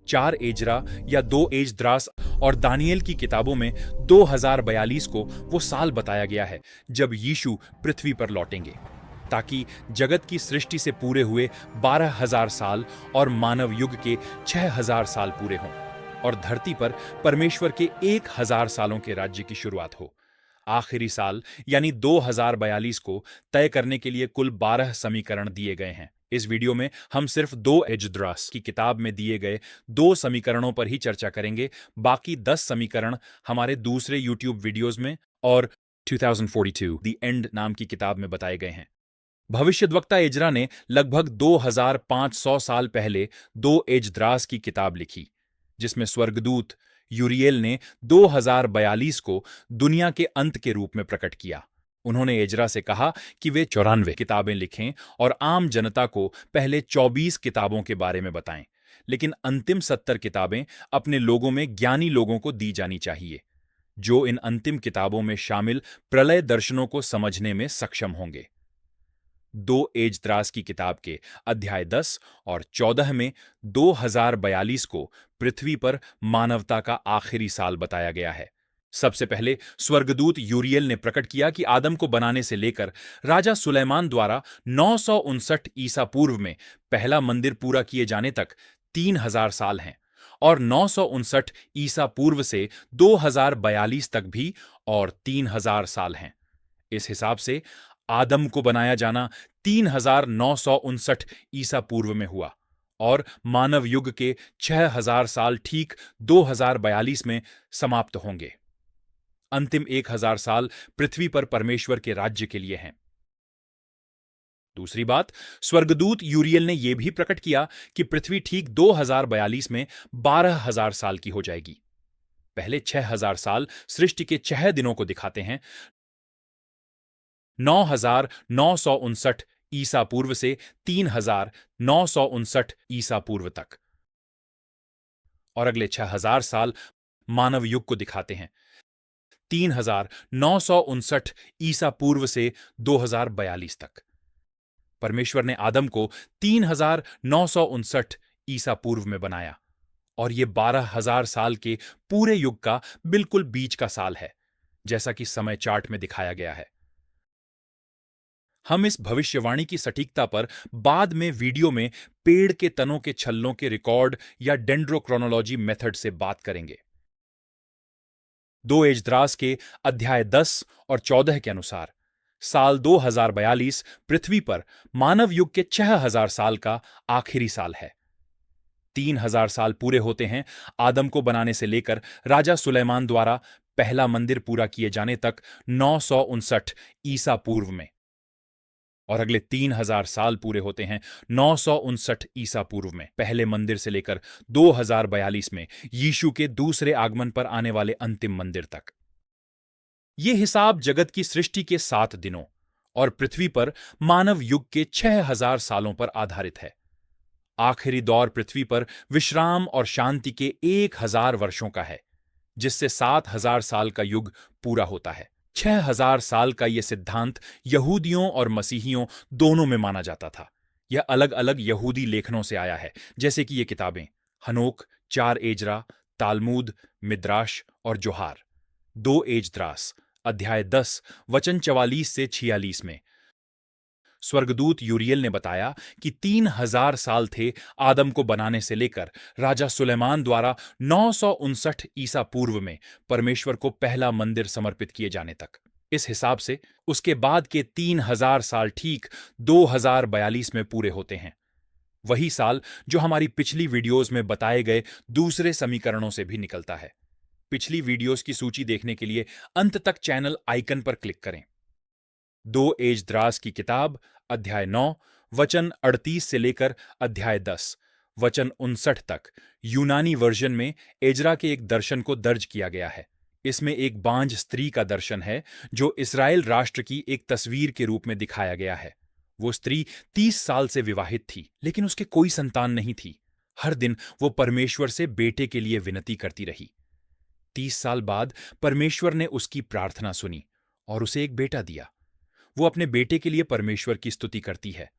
4 Ezra या 2 एजद्रास और Daniel की किताबों में 2042 को वो साल बताया गया है जब यीशु पृथ्वी पर लौटेंगे, ताकि जगत की सृष्टि से पूरे हुए 12,000 साल और मानव युग के 6,000 साल पूरे हों और धरती पर परमेश्वर के 1,000 सालों के राज्य की शुरुआत हो। आखिरी साल यानी 2042 को तय करने के लिए कुल 12 समीकरण दिए गए हैं। इस वीडियो में हम सिर्फ 2 एजद्रास की किताब में दिए गए 2 समीकरणों पर ही चर्चा करेंगे। बाकी 10 समीकरण हमारे दूसरे यूट्यूब वीडियोस में और 2042 द एंड नाम की किताब में बताए गए हैं। भविष्यद्वक्ता एजरा ने लगभग 2500 साल पहले 2 एजद्रास की किताब लिखी, जिसमें स्वर्गदूत यूरियल ने 2042 को दुनिया के अंत के रूप में प्रकट किया। उन्होंने एजरा से कहा कि वे 94 किताबें लिखें और आम जनता को पहले 24 किताबों के बारे में बताएं, लेकिन अंतिम 70 किताबें अपने लोगों में ज्ञानी लोगों को दी जानी चाहिए, जो इन अंतिम किताबों में शामिल प्रलय दर्शनों को समझने में सक्षम होंगे। 2 एजद्रास की किताब के अध्याय 10 और 14 में 2042 को पृथ्वी पर मानवता का आखिरी साल बताया गया है। सबसे पहले स्वर्गदूत यूरियल ने प्रकट किया कि आदम को बनाने से लेकर राजा सुलेमान द्वारा 959 ईसा पूर्व में पहला मंदिर पूरा किए जाने तक 3,000 साल हैं और 959 ईसा पूर्व से 2042 तक भी और 3,000 साल हैं। इस हिसाब से आदम को बनाया जाना 3,959 ईसा पूर्व में हुआ और मानव युग के 6,000 साल ठीक 2042 में समाप्त होंगे। अंतिम 1,000 साल पृथ्वी पर परमेश्वर के राज्य के लिए हैं। दूसरी बात, स्वर्गदूत यूरियल ने यह भी प्रकट किया कि पृथ्वी ठीक 2042 में 12,000 साल की हो जाएगी। पहले 6,000 साल सृष्टि के 6 दिनों को दिखाते हैं, 9,959 ईसा पूर्व से 3,959 ईसा पूर्व तक, और अगले 6,000 साल मानव युग को दिखाते हैं, 3,959 ईसा पूर्व से 2042 तक। परमेश्वर ने आदम को 3,959 ईसा पूर्व में बनाया और यह 12,000 साल के पूरे युग का बिल्कुल बीच का साल है, जैसा कि समय चार्ट में दिखाया गया है। हम इस भविष्यवाणी की सटीकता पर बाद में वीडियो में पेड़ के तनों के छल्लों के रिकॉर्ड या डेंड्रोक्रोनोलॉजी मेथड से बात करेंगे। 2 एजद्रास के अध्याय 10 और 14 के अनुसार साल 2042 पृथ्वी पर मानव युग के 6,000 साल का आखिरी साल है। 3,000 साल पूरे होते हैं आदम को बनाने से लेकर राजा सुलेमान द्वारा पहला मंदिर पूरा किए जाने तक 959 ईसा पूर्व में, और अगले 3,000 साल पूरे होते हैं 959 ईसा पूर्व में पहले मंदिर से लेकर 2042 में यीशु के दूसरे आगमन पर आने वाले अंतिम मंदिर तक। यह हिसाब जगत की सृष्टि के 7 दिनों और पृथ्वी पर मानव युग के 6,000 सालों पर आधारित है। आखिरी दौर पृथ्वी पर विश्राम और शांति के 1,000 वर्षों का है, जिससे 7,000 साल का युग पूरा होता है। 6,000 साल का यह सिद्धांत यहूदियों और मसीहियों दोनों में माना जाता था। यह अलग अलग यहूदी लेखनों से आया है, जैसे कि ये किताबें हनोक, 4 एजरा, तालमूद, मिद्राश और जोहार। 2 एजद्रास अध्याय 10 वचन 44 से 46 में स्वर्गदूत यूरियल ने बताया कि 3,000 साल थे आदम को बनाने से लेकर राजा सुलेमान द्वारा 959 ईसा पूर्व में परमेश्वर को पहला मंदिर समर्पित किए जाने तक। इस हिसाब से उसके बाद के 3,000 साल ठीक 2042 में पूरे होते हैं। वही साल जो हमारी पिछली वीडियोस में बताए गए दूसरे समीकरणों से भी निकलता है। पिछली वीडियोस की सूची देखने के लिए अंत तक चैनल आइकन पर क्लिक करें। 2 एजद्रास की किताब अध्याय 9 वचन 38 से लेकर अध्याय 10 वचन 59 तक यूनानी वर्जन में एजरा के एक दर्शन को दर्ज किया गया है। इसमें एक बांझ स्त्री का दर्शन है जो इस्राएल राष्ट्र की एक तस्वीर के रूप में दिखाया गया है। वो स्त्री 30 साल से विवाहित थी, लेकिन उसके कोई संतान नहीं थी। हर दिन वो परमेश्वर से बेटे के लिए विनती करती रही। 30 साल बाद परमेश्वर ने उसकी प्रार्थना सुनी और उसे एक बेटा दिया। वो अपने बेटे के लिए परमेश्वर की स्तुति करती है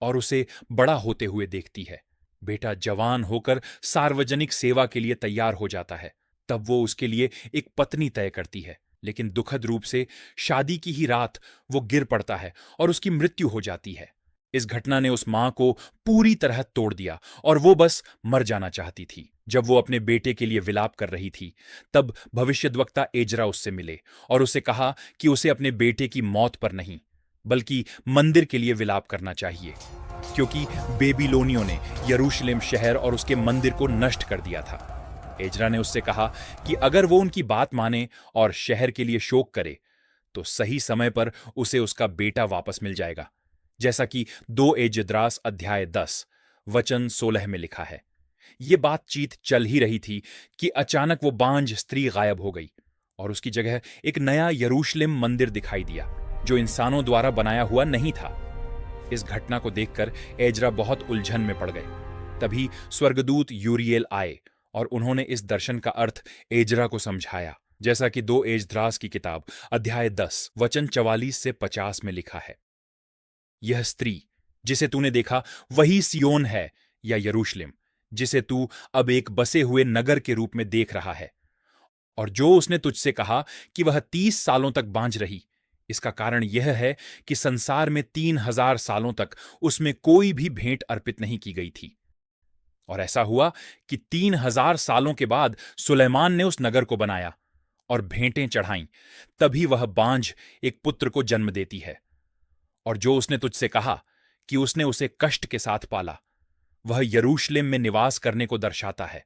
और उसे बड़ा होते हुए देखती है। बेटा जवान होकर सार्वजनिक सेवा के लिए तैयार हो जाता है, तब वो उसके लिए एक पत्नी तय करती है। लेकिन दुखद रूप से शादी की ही रात वो गिर पड़ता है और उसकी मृत्यु हो जाती है। इस घटना ने उस मां को पूरी तरह तोड़ दिया और वो बस मर जाना चाहती थी। जब वो अपने बेटे के लिए विलाप कर रही थी, तब भविष्यद्वक्ता एजरा उससे मिले और उसे कहा कि उसे अपने बेटे की मौत पर नहीं, बल्कि मंदिर के लिए विलाप करना चाहिए, क्योंकि बेबीलोनियों ने यरूशलेम शहर और उसके मंदिर को नष्ट कर दिया था। एजरा ने उससे कहा कि अगर वो उनकी बात माने और शहर के लिए शोक करे, तो सही समय पर उसे उसका बेटा वापस मिल जाएगा, जैसा कि 2 एजद्रास अध्याय 10 वचन 16 में लिखा है। ये बातचीत चल ही रही थी कि अचानक वो बांझ स्त्री गायब हो गई और उसकी जगह एक नया यरूशलेम मंदिर दिखाई दिया, जो इंसानों द्वारा बनाया हुआ नहीं था। इस घटना को देखकर एजरा बहुत उलझन में पड़ गए। तभी स्वर्गदूत यूरिएल आए और उन्होंने इस दर्शन का अर्थ एजरा को समझाया, जैसा कि 2 एजद्रास की किताब अध्याय 10 वचन 44 से 50 में लिखा है। यह स्त्री जिसे तूने देखा वही सियोन है या यरूशलेम, जिसे तू अब एक बसे हुए नगर के रूप में देख रहा है। और जो उसने तुझसे कहा कि वह 30 सालों तक बांझ रही, इसका कारण यह है कि संसार में 3000 सालों तक उसमें कोई भी भेंट अर्पित नहीं की गई थी। और ऐसा हुआ कि 3000 सालों के बाद सुलेमान ने उस नगर को बनाया और भेंटें चढ़ाईं, तभी वह बांझ एक पुत्र को जन्म देती है। और जो उसने तुझसे कहा कि उसने उसे कष्ट के साथ पाला, वह यरूशलेम में निवास करने को दर्शाता है।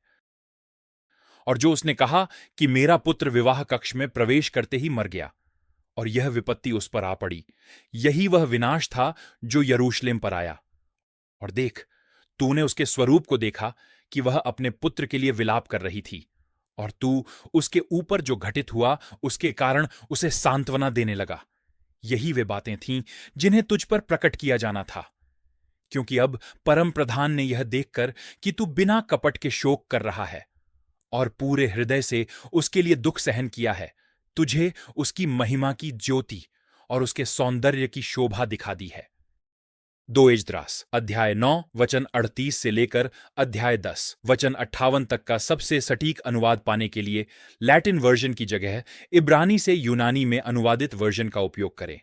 और जो उसने कहा कि मेरा पुत्र विवाह कक्ष में प्रवेश करते ही मर गया और यह विपत्ति उस पर आ पड़ी, यही वह विनाश था जो यरूशलेम पर आया। और देख, तूने उसके स्वरूप को देखा कि वह अपने पुत्र के लिए विलाप कर रही थी, और तू उसके ऊपर जो घटित हुआ उसके कारण उसे सांत्वना देने लगा। यही वे बातें थीं जिन्हें तुझ पर प्रकट किया जाना था, क्योंकि अब परम प्रधान ने यह देखकर कि तू बिना कपट के शोक कर रहा है और पूरे हृदय से उसके लिए दुख सहन किया है, तुझे उसकी महिमा की ज्योति और उसके सौंदर्य की शोभा दिखा दी है। 2 एजद्रास अध्याय 9 वचन 38 से लेकर अध्याय 10 वचन 58 तक का सबसे सटीक अनुवाद पाने के लिए लैटिन वर्जन की जगह इब्रानी से यूनानी में अनुवादित वर्जन का उपयोग करें।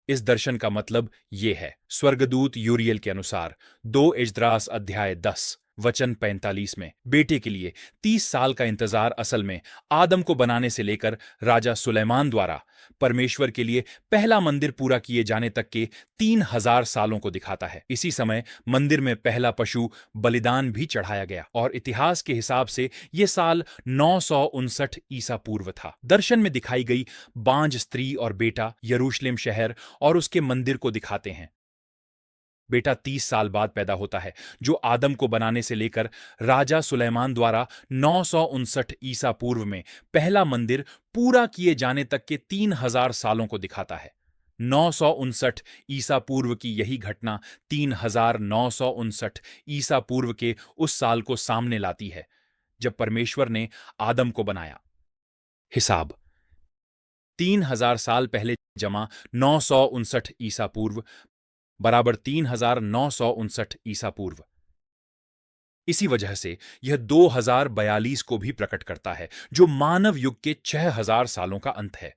इस दर्शन का मतलब ये है। स्वर्गदूत यूरियल के अनुसार 2 एजद्रास अध्याय 10 वचन 45 में बेटे के लिए 30 साल का इंतजार असल में आदम को बनाने से लेकर राजा सुलेमान द्वारा परमेश्वर के लिए पहला मंदिर पूरा किए जाने तक के 3000 सालों को दिखाता है। इसी समय मंदिर में पहला पशु बलिदान भी चढ़ाया गया और इतिहास के हिसाब से यह साल 959 ईसा पूर्व था। दर्शन में दिखाई गई बांझ स्त्री और बेटा यरूशलेम शहर और उसके मंदिर को दिखाते हैं। बेटा 30 साल बाद पैदा होता है, जो आदम को बनाने से लेकर राजा सुलेमान द्वारा 959 ईसा पूर्व में पहला मंदिर पूरा किए जाने तक के 3000 सालों को दिखाता है। 959 ईसा पूर्व की यही घटना 3959 ईसा पूर्व के उस साल को सामने लाती है जब परमेश्वर ने आदम को बनाया। हिसाब 3000 साल पहले जमा 959 ईसा पूर्व बराबर 3959 ईसा पूर्व। इसी वजह से यह 2042 को भी प्रकट करता है, जो मानव युग के 6000 सालों का अंत है।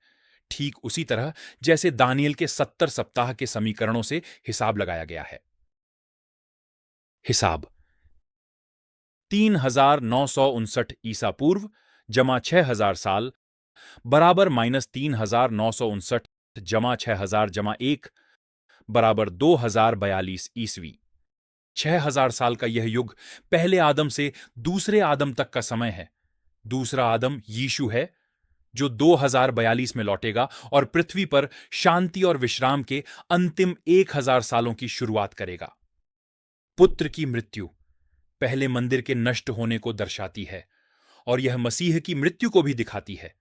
ठीक उसी तरह जैसे दानियल के 70 सप्ताह के समीकरणों से हिसाब लगाया गया है। हिसाब 3959 ईसा पूर्व जमा 6000 साल बराबर -3959 जमा 6000 जमा 1 बराबर 2042 ईस्वी। 6000 साल का यह युग पहले आदम से दूसरे आदम तक का समय है। दूसरा आदम यीशु है, जो 2042 में लौटेगा और पृथ्वी पर शांति और विश्राम के अंतिम 1000 सालों की शुरुआत करेगा। पुत्र की मृत्यु पहले मंदिर के नष्ट होने को दर्शाती है और यह मसीह की मृत्यु को भी दिखाती है।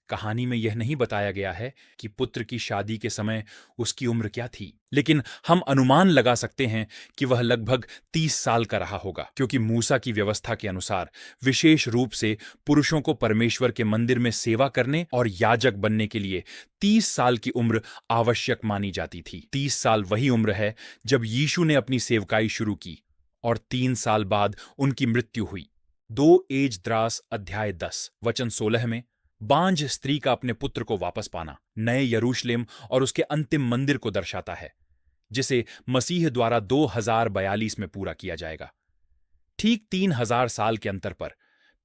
कहानी में यह नहीं बताया गया है कि पुत्र की शादी के समय उसकी उम्र क्या थी, लेकिन हम अनुमान लगा सकते हैं कि वह लगभग 30 साल का रहा होगा, क्योंकि मूसा की व्यवस्था के अनुसार विशेष रूप से पुरुषों को परमेश्वर के मंदिर में सेवा करने और याजक बनने के लिए 30 साल की उम्र आवश्यक मानी जाती थी। 30 साल वही उम्र है जब यीशु ने अपनी सेवकाई शुरू की और 3 साल बाद उनकी मृत्यु हुई। 2 एजद्रास अध्याय 10 वचन 16 में बांझ स्त्री का अपने पुत्र को वापस पाना नए यरूशलेम और उसके अंतिम मंदिर को दर्शाता है, जिसे मसीह द्वारा 2042 में पूरा किया जाएगा। ठीक 3000 साल के अंतर पर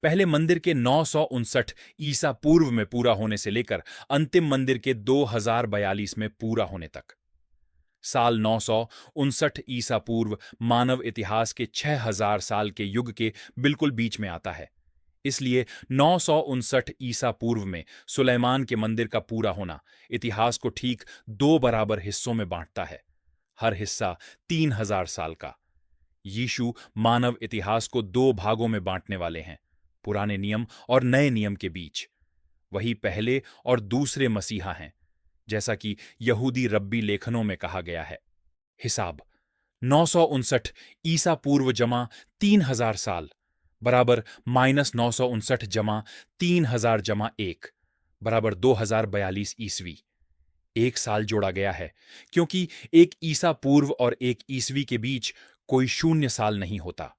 पहले मंदिर के 959 ईसा पूर्व में पूरा होने से लेकर अंतिम मंदिर के 2042 में पूरा होने तक। साल 959 ईसा पूर्व मानव इतिहास के 6000 साल के युग के बिल्कुल बीच में आता है। इसलिए 959 ईसा पूर्व में सुलेमान के मंदिर का पूरा होना इतिहास को ठीक 2 बराबर हिस्सों में बांटता है, हर हिस्सा 3000 साल का। यीशु मानव इतिहास को 2 भागों में बांटने वाले हैं, पुराने नियम और नए नियम के बीच। वही पहले और दूसरे मसीहा हैं, जैसा कि यहूदी रब्बी लेखनों में कहा गया है। हिसाब 959 ईसा पूर्व जमा 3000 साल बराबर -959 जमा 3000 जमा 1 बराबर 2042 ईस्वी। 1 साल जोड़ा गया है क्योंकि एक ईसा पूर्व और एक ईस्वी के बीच कोई 0 साल नहीं होता।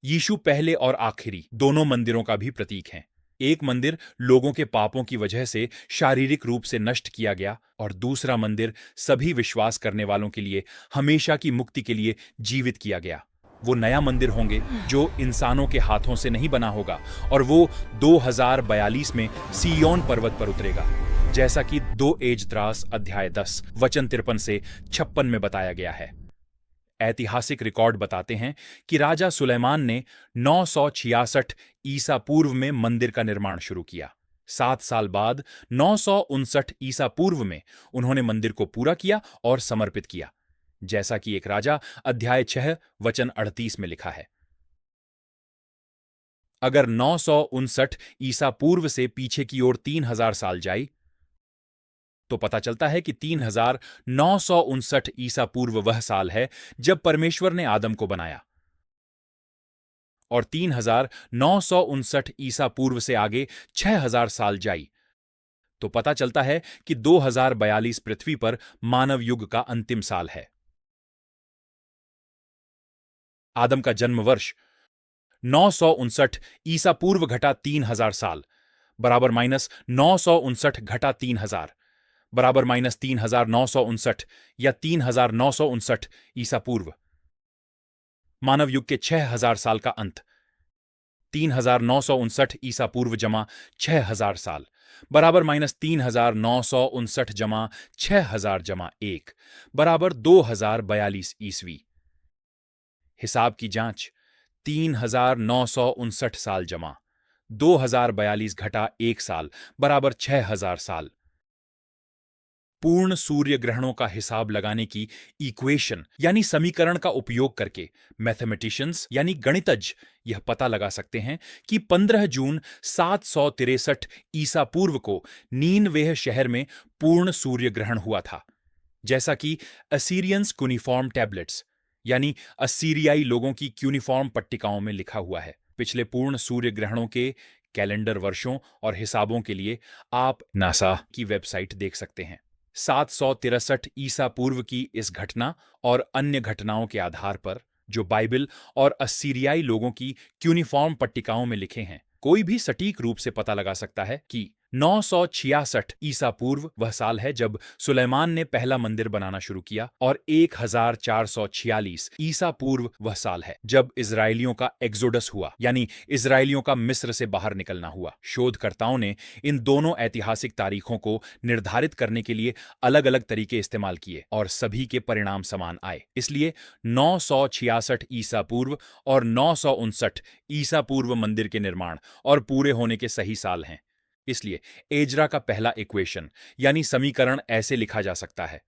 यीशु पहले और आखिरी दोनों मंदिरों का भी प्रतीक हैं। एक मंदिर लोगों के पापों की वजह से शारीरिक रूप से नष्ट किया गया और दूसरा मंदिर सभी विश्वास करने वालों के लिए हमेशा की मुक्ति के लिए जीवित किया गया। वो नया मंदिर होंगे जो इंसानों के हाथों से नहीं बना होगा और वो 2042 में सिय्योन पर्वत पर उतरेगा, जैसा कि 2 एजद्रास अध्याय 10 वचन 53 से 56 में बताया गया है। ऐतिहासिक रिकॉर्ड बताते हैं कि राजा सुलेमान ने 966 ईसा पूर्व में मंदिर का निर्माण शुरू किया। 7 साल बाद 959 ईसा पूर्व में उन्होंने मंदिर को पूरा किया और समर्पित किया, जैसा कि एक राजा अध्याय 6 वचन 38 में लिखा है। अगर 959 ईसा पूर्व से पीछे की ओर 3000 साल जाई तो पता चलता है कि 3959 ईसा पूर्व वह साल है जब परमेश्वर ने आदम को बनाया, और 3959 ईसा पूर्व से आगे 6000 साल जाई तो पता चलता है कि 2042 पृथ्वी पर मानव युग का अंतिम साल है। आदम का जन्म वर्ष 959 ईसा पूर्व घटा 3000 साल बराबर -959 घटा 3000 बराबर -3959 या 3959 ईसा पूर्व। मानव युग के 6000 साल का अंत 3959 ईसा पूर्व जमा 6000 साल बराबर -3959 जमा 6000 जमा 1 बराबर 2042 ईस्वी। हिसाब की जांच 3959 साल जमा 2042 घटा 1 साल बराबर 6000 साल। पूर्ण सूर्य ग्रहणों का हिसाब लगाने की इक्वेशन यानी समीकरण का उपयोग करके मैथमेटिशियंस यानी गणितज्ञ यह पता लगा सकते हैं कि 15 जून 763 ईसा पूर्व को नीनवेह शहर में पूर्ण सूर्य ग्रहण हुआ था, जैसा कि असीरियंस क्यूनिफॉर्म टैबलेट्स यानी असीरियाई लोगों की क्यूनिफॉर्म पट्टिकाओं में लिखा हुआ है। पिछले पूर्ण सूर्य ग्रहणों के कैलेंडर वर्षों और हिसाबों के लिए आप नासा की वेबसाइट देख सकते हैं। 763 ईसा पूर्व की इस घटना और अन्य घटनाओं के आधार पर जो बाइबल और असीरियाई लोगों की क्यूनिफॉर्म पट्टिकाओं में लिखे हैं, कोई भी सटीक रूप से पता लगा सकता है कि 966 ईसा पूर्व वह साल है जब सुलेमान ने पहला मंदिर बनाना शुरू किया और 1446 ईसा पूर्व वह साल है जब इजरायलियों का एक्सोडस हुआ, यानी इजरायलियों का मिस्र से बाहर निकलना हुआ। शोधकर्ताओं ने इन दोनों ऐतिहासिक तारीखों को निर्धारित करने के लिए अलग अलग तरीके इस्तेमाल किए और सभी के परिणाम समान आए। इसलिए 966 ईसा पूर्व और 959 ईसा पूर्व मंदिर के निर्माण और पूरे होने के सही साल हैं। इसलिए एजरा का पहला इक्वेशन यानी समीकरण ऐसे लिखा जा सकता है: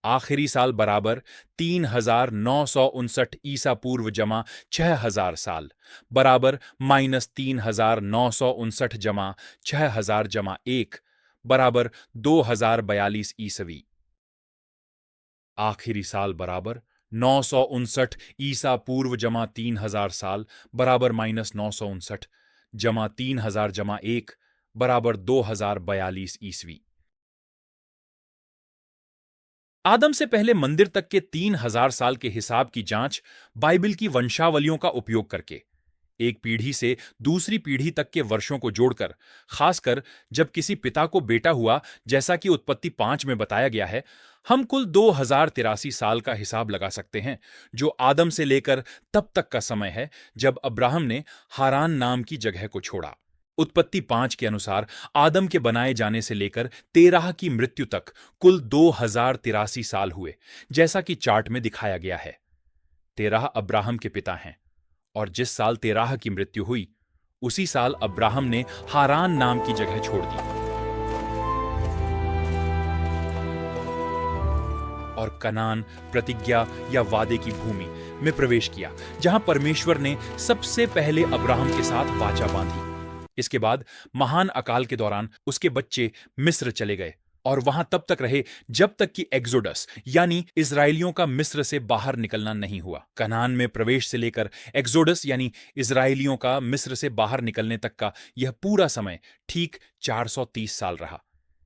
आखिरी साल बराबर 3959 ईसा पूर्व जमा 6000 साल बराबर -3959 जमा 6000 जमा 1 बराबर 2042 ईसवी। आखिरी साल बराबर 959 ईसा पूर्व जमा 3000 साल बराबर -959 जमा 3000 जमा 1 बराबर 2042 ईस्वी। आदम से पहले मंदिर तक के 3000 साल के हिसाब की जांच बाइबल की वंशावलियों का उपयोग करके एक पीढ़ी से दूसरी पीढ़ी तक के वर्षों को जोड़कर, खासकर जब किसी पिता को बेटा हुआ, जैसा कि उत्पत्ति 5 में बताया गया है, हम कुल 2083 साल का हिसाब लगा सकते हैं, जो आदम से लेकर तब तक का समय है जब अब्राहम ने हारान नाम की जगह को छोड़ा। उत्पत्ति 5 के अनुसार आदम के बनाए जाने से लेकर तेराह की मृत्यु तक कुल 2083 साल हुए, जैसा कि चार्ट में दिखाया गया है। तेराह अब्राहम के पिता हैं, और जिस साल तेराह की मृत्यु हुई, उसी साल अब्राहम ने हारान नाम की जगह छोड़ दी और कनान, प्रतिज्ञा या वादे की भूमि में प्रवेश किया, जहां परमेश्वर ने सबसे पहले अब्राहम के साथ वाचा बांधी। इसके बाद महान अकाल के दौरान उसके बच्चे मिस्र चले गए और वहां तब तक रहे जब तक कि एक्सोडस यानी इजरायलियों का मिस्र से बाहर निकलना नहीं हुआ। कनान में प्रवेश से लेकर एक्सोडस यानी इजरायलियों का मिस्र से बाहर निकलने तक का यह पूरा समय ठीक 430 साल रहा,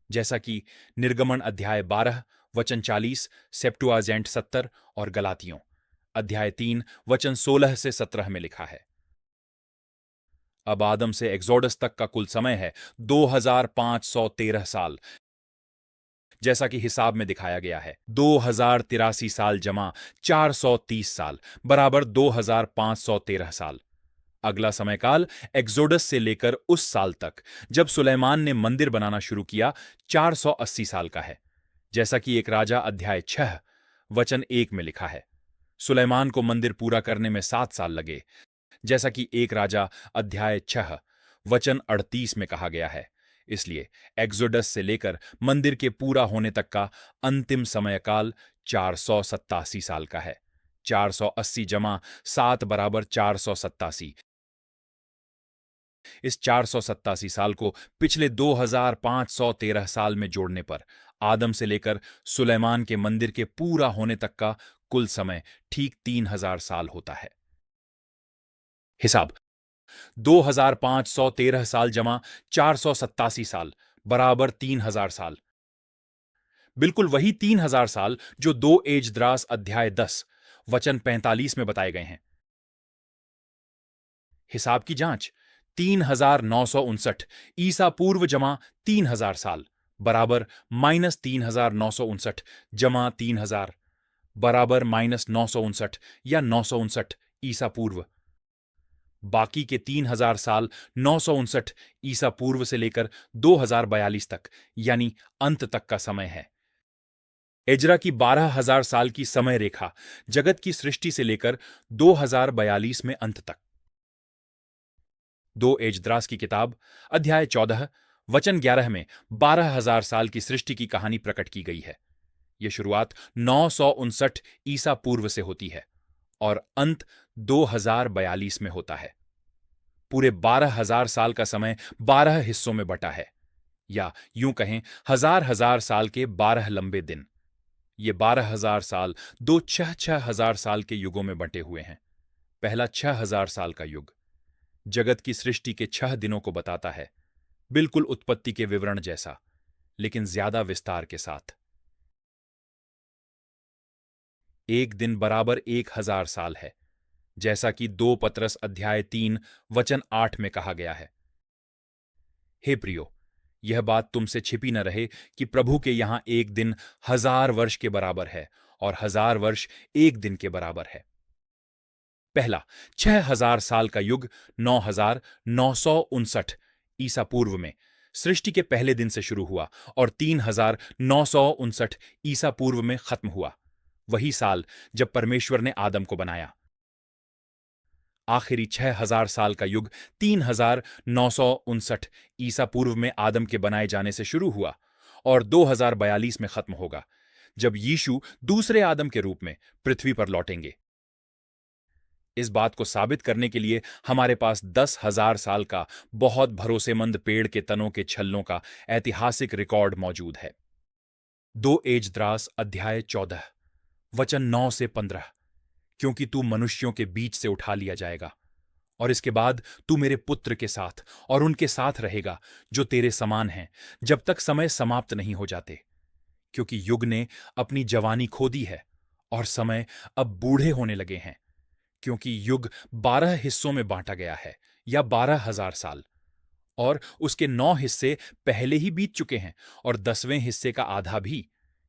जैसा कि निर्गमन अध्याय 12 वचन 40, सेप्टुआजेंट 70 और गलातियों अध्याय 3 वचन 16 से 17 में लिखा है। अब आदम से एक्सोडस तक का कुल समय है 2513 साल, जैसा कि हिसाब में दिखाया गया है। 2083 साल जमा 430 साल बराबर 2513 साल। अगला समयकाल एक्सोडस से लेकर उस साल तक जब सुलेमान ने मंदिर बनाना शुरू किया 480 साल का है, जैसा कि एक राजा अध्याय 6 वचन 1 में लिखा है। सुलेमान को मंदिर पूरा करने में 7 साल लगे, जैसा कि एक राजा अध्याय 6 वचन 38 में कहा गया है। इसलिए एक्सोडस से लेकर मंदिर के पूरा होने तक का अंतिम समयकाल 487 साल का है। 480 जमा 7 बराबर 487। इस 487 साल को पिछले 2513 साल में जोड़ने पर आदम से लेकर सुलेमान के मंदिर के पूरा होने तक का कुल समय ठीक 3000 साल होता है। हिसाब 2513 साल जमा 487 साल बराबर 3000 साल, बिल्कुल वही 3000 साल जो 2 एजद्रास अध्याय 10 वचन 45 में बताए गए हैं। हिसाब की जांच 3959 ईसा पूर्व जमा 3000 साल बराबर -3959 जमा 3000 बराबर -959 या 959 ईसा पूर्व। बाकी के 3000 साल 959 ईसा पूर्व से लेकर 2042 तक यानी अंत तक का समय है। एजरा की 12000 साल की समय रेखा जगत की सृष्टि से लेकर 2042 में अंत तक। 2 एजद्रास की किताब अध्याय 14 वचन 11 में 12000 साल की सृष्टि की कहानी प्रकट की गई है। यह शुरुआत 959 ईसा पूर्व से होती है और अंत 2042 में होता है। पूरे 12000 साल का समय 12 हिस्सों में बटा है, या यूं कहें 1000 साल के 12 लंबे दिन। ये 12000 साल दो 6,000 साल के युगों में बंटे हुए हैं। पहला 6000 साल का युग जगत की सृष्टि के 6 दिनों को बताता है, बिल्कुल उत्पत्ति के विवरण जैसा, लेकिन ज्यादा विस्तार के साथ। एक दिन बराबर 1000 साल है, जैसा कि 2 पतरस अध्याय 3 वचन 8 में कहा गया है। हे प्रियो, यह बात तुमसे छिपी न रहे कि प्रभु के यहां एक दिन 1000 वर्ष के बराबर है और 1000 वर्ष एक दिन के बराबर है। पहला 6000 साल का युग 9959 ईसा पूर्व में सृष्टि के पहले दिन से शुरू हुआ और 3959 ईसा पूर्व में खत्म हुआ, वही साल जब परमेश्वर ने आदम को बनाया। आखिरी 6000 साल का युग 3959 ईसा पूर्व में आदम के बनाए जाने से शुरू हुआ और 2042 में खत्म होगा, जब यीशु दूसरे आदम के रूप में पृथ्वी पर लौटेंगे। इस बात को साबित करने के लिए हमारे पास 10,000 साल का बहुत भरोसेमंद पेड़ के तनों के छल्लों का ऐतिहासिक रिकॉर्ड मौजूद है। 2 एजद्रास अध्याय 14 वचन 9 से 15, क्योंकि तू मनुष्यों के बीच से उठा लिया जाएगा और इसके बाद तू मेरे पुत्र के साथ और उनके साथ रहेगा जो तेरे समान हैं, जब तक समय समाप्त नहीं हो जाते। क्योंकि युग ने अपनी जवानी खो दी है और समय अब बूढ़े होने लगे हैं, क्योंकि युग 12 हिस्सों में बांटा गया है, या 12,000 साल, और उसके 9 हिस्से पहले ही बीत चुके हैं और 10वें हिस्से का आधा भी,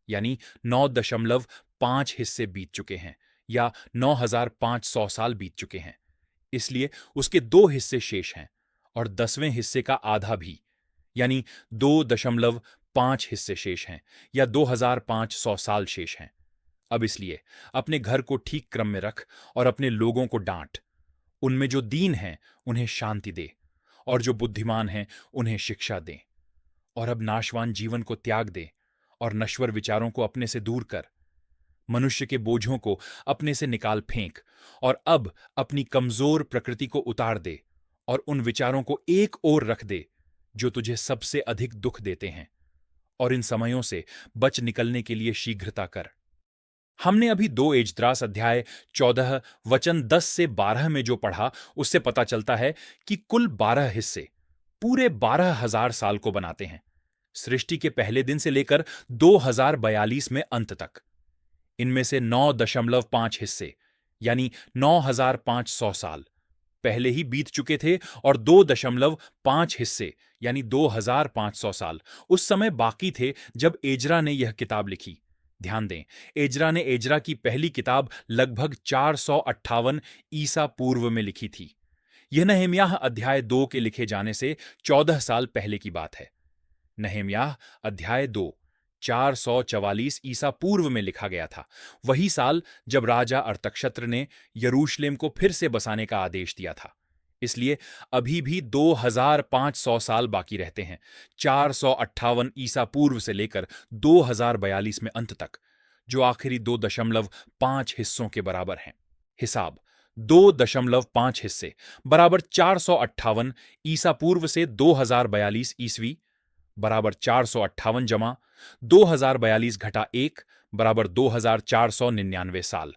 यानी 9.5 हिस्से बीत चुके हैं, या 9,500 साल बीत चुके हैं। इसलिए उसके 2 हिस्से शेष हैं और 10वें हिस्से का आधा भी, यानी 2.5 हिस्से शेष हैं, या 2,500 साल शेष हैं। अब इसलिए अपने घर को ठीक क्रम में रख और अपने लोगों को डांट। उनमें जो दीन हैं उन्हें शांति दे, और जो बुद्धिमान हैं उन्हें शिक्षा दे। और अब नाशवान जीवन को त्याग दे और नश्वर विचारों को अपने से दूर कर। मनुष्य के बोझों को अपने से निकाल फेंक, और अब अपनी कमजोर प्रकृति को उतार दे और उन विचारों को एक ओर रख दे जो तुझे सबसे अधिक दुख देते हैं, और इन समयों से बच निकलने के लिए शीघ्रता कर। हमने अभी 2 एजद्रास अध्याय 14 वचन 10 से 12 में जो पढ़ा, उससे पता चलता है कि कुल 12 हिस्से पूरे 12,000 साल को बनाते हैं, सृष्टि के पहले दिन से लेकर 2042 में अंत तक। इनमें से 9.5 हिस्से, यानी 9,500 साल पहले ही बीत चुके थे, और 2.5 हिस्से, यानी 2,500 साल उस समय बाकी थे जब एजरा ने यह किताब लिखी। ध्यान दें, एजरा ने एजरा की पहली किताब लगभग 458 ईसा पूर्व में लिखी थी। यह नहम्याह अध्याय 2 के लिखे जाने से 14 साल पहले की बात है। नहम्याह अध्याय 2 444 ईसा पूर्व में लिखा गया था, वही साल जब राजा अर्तक्षत्र ने यरूशलेम को फिर से बसाने का आदेश दिया था। इसलिए अभी भी 2,500 साल बाकी रहते हैं, 458 ईसा पूर्व से लेकर 2042 में अंत तक, जो आखिरी 2.5 हिस्सों के बराबर हैं। हिसाब 2.5 हिस्से बराबर 458 ईसा पूर्व से 2042 ईस्वी बराबर 458 जमा 2042 घटा 1 बराबर 2,499 साल।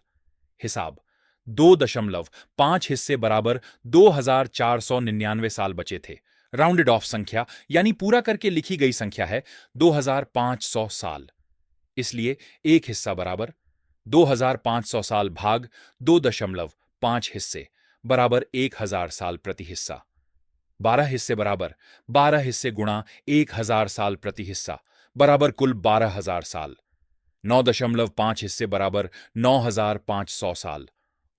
हिसाब 2.5 हिस्से बराबर 2,499 साल बचे थे। राउंडेड ऑफ संख्या यानी पूरा करके लिखी गई संख्या है 2,500 साल। इसलिए एक हिस्सा बराबर 2,500 साल भाग 2.5 हिस्से बराबर 1,000 साल प्रति हिस्सा। 12 हिस्से बराबर 12 हिस्से गुणा 1,000 साल प्रति हिस्सा बराबर कुल 12,000 साल। 9.5 हिस्से बराबर 9,500 साल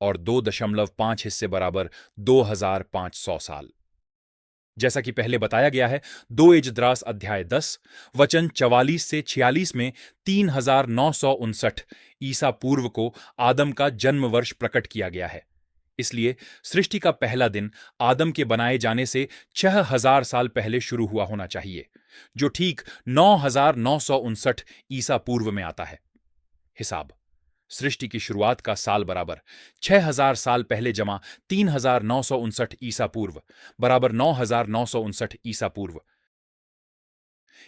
और 2.5 हिस्से बराबर 2,500 साल। जैसा कि पहले बताया गया है, 2 एजद्रास अध्याय 10 वचन 44 से 46 में 3,959 ईसा पूर्व को आदम का जन्म वर्ष प्रकट किया गया है। इसलिए सृष्टि का पहला दिन आदम के बनाए जाने से 6,000 साल पहले शुरू हुआ होना चाहिए, जो ठीक 9,959 ईसा पूर्व में आता है। हिसाब सृष्टि की शुरुआत का साल बराबर 6,000 साल पहले जमा 3,959 ईसा पूर्व बराबर 9,959 ईसा पूर्व।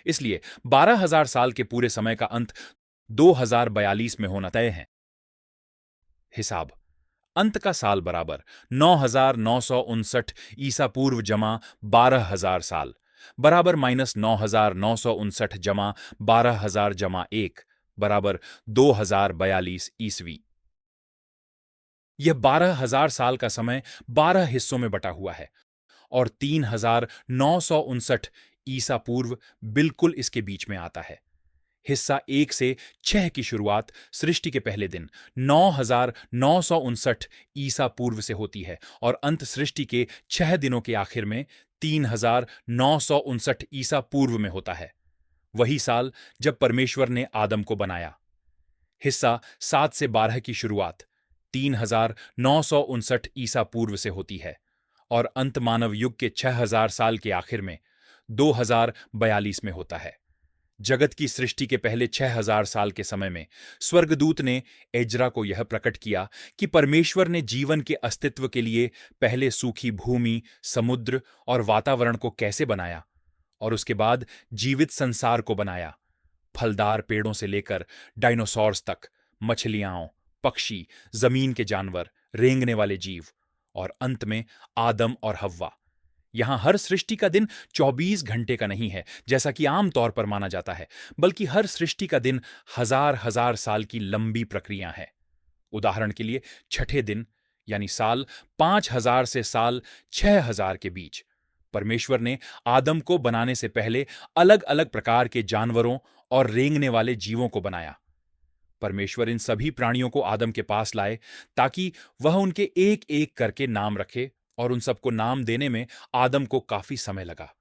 इसलिए 12,000 साल के पूरे समय का अंत 2042 में होना तय है। हिसाब अंत का साल बराबर 9,959 ईसा पूर्व जमा 12,000 साल बराबर -9,959 जमा 12,000 जमा 1 बराबर 2042 ईस्वी। यह 12,000 साल का समय 12 हिस्सों में बटा हुआ है और 3,959 ईसा पूर्व बिल्कुल इसके बीच में आता है। हिस्सा 1 से 6 की शुरुआत सृष्टि के पहले दिन 9,959 ईसा पूर्व से होती है और अंत सृष्टि के 6 दिनों के आखिर में 3,959 ईसा पूर्व में होता है, वही साल जब परमेश्वर ने आदम को बनाया। हिस्सा 7 से 12 की शुरुआत 3,959 ईसा पूर्व से होती है और अंत मानव युग के 6,000 साल के आखिर में 2042 में होता है। जगत की सृष्टि के पहले 6,000 साल के समय में स्वर्गदूत ने एजरा को यह प्रकट किया कि परमेश्वर ने जीवन के अस्तित्व के लिए पहले सूखी भूमि, समुद्र और वातावरण को कैसे बनाया और उसके बाद जीवित संसार को बनाया, फलदार पेड़ों से लेकर डायनासोर्स तक, मछलियां, पक्षी, जमीन के जानवर, रेंगने वाले जीव और अंत में आदम और हव्वा। यहां हर सृष्टि का दिन 24 घंटे का नहीं है जैसा कि आम तौर पर माना जाता है, बल्कि हर सृष्टि का दिन हजार हजार साल की लंबी प्रक्रिया है। उदाहरण के लिए छठे दिन यानी साल 5,000 से साल 6,000 के बीच परमेश्वर ने आदम को बनाने से पहले अलग अलग प्रकार के जानवरों और रेंगने वाले जीवों को बनाया। परमेश्वर इन सभी प्राणियों को आदम के पास लाए ताकि वह उनके एक एक करके नाम रखे, और उन सबको नाम देने में आदम को काफी समय लगा।